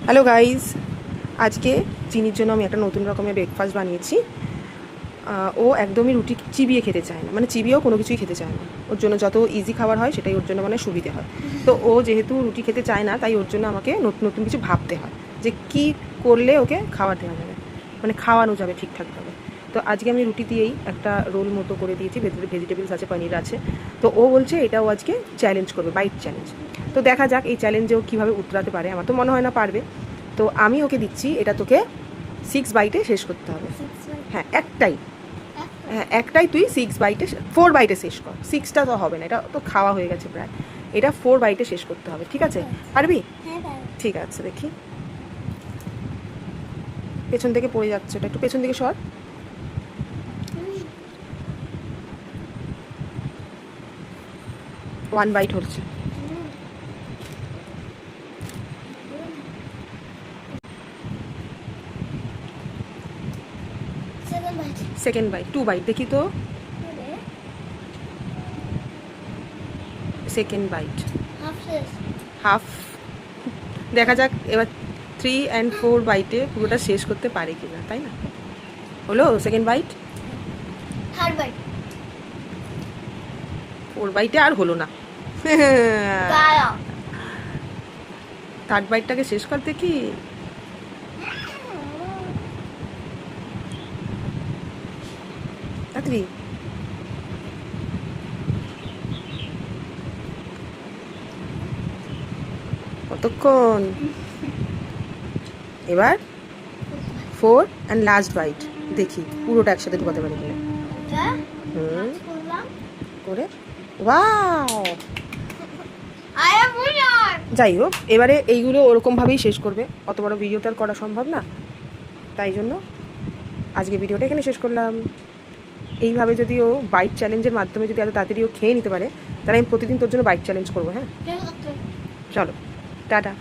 Hello guys, আজকে চিনির জন্য আমি একটা নতুন রকমের ব্রেকফাস্ট বানিয়েছি। ও একদমই রুটি চিবিয়ে খেতে চায় না, মানে চিবিয়েও কোনো কিছুই খেতে চায় না। ওর জন্য যত ইজি খাবার হয় সেটাই ওর জন্য মানে সুবিধে হয়। তো ও যেহেতু রুটি খেতে চায় না, তাই ওর জন্য আমাকে নতুন নতুন কিছু ভাবতে হয় যে কী করলে ওকে খাবার দেওয়া যাবে, মানে খাওয়ানো যাবে ঠিকঠাকভাবে। তো আজকে আমি রুটি দিয়েই একটা রোল মতো করে দিয়েছি, ভেতরে ভেজিটেবলস আছে, পনির আছে। তো ও বলছে এটাও আজকে চ্যালেঞ্জ করবে, বাইট চ্যালেঞ্জ। তো দেখা যাক এই চ্যালেঞ্জে ও কীভাবে উতরাতে পারে। আমার তো মনে হয় না পারবে। তো আমি ওকে দিচ্ছি, এটা তোকে 6 বাইটে শেষ করতে হবে। হ্যাঁ, একটাই। হ্যাঁ, একটাই তুই 4 বাইটে শেষ কর। 6টা তো হবে না, এটা তো খাওয়া হয়ে গেছে প্রায়। এটা 4 বাইটে শেষ করতে হবে, ঠিক আছে? পারবি? ঠিক আছে, দেখি। পেছন থেকে পড়ে যাচ্ছে, এটা একটু পেছন দিকে সর। 1 বাইট হচ্ছে। সেকেন্ড বাইট, 2 বাইট দেখি তো। Second byte, half. দেখা যাক এবার 3 and 4 বাইটে পুরোটা শেষ করতে পারে কিনা, তাই না? হলো সেকেন্ড বাইট। 4 বাইটে আর হলো না। থার্ড বাইটটাকে শেষ কর দেখি। তাড়াতাড়ি। কতক্ষণ? এবার 4 and লাস্ট বাইট, দেখি পুরোটা একসাথে ঢুকাতে পারি কিনা। করে ওয়াও! যাই হোক, এবারে এইগুলো ওরকমভাবেই শেষ করবে। অত বড় ভিডিও তো আর করা সম্ভব না, তাই জন্য আজকে ভিডিওটা এখানে শেষ করলাম। এইভাবে যদি ও বাইট চ্যালেঞ্জের মাধ্যমে যদি এত তাড়াতাড়ি ও খেয়ে নিতে পারে, তাহলে আমি প্রতিদিন তোর জন্য বাইট চ্যালেঞ্জ করবো। হ্যাঁ, চলো, টাটা।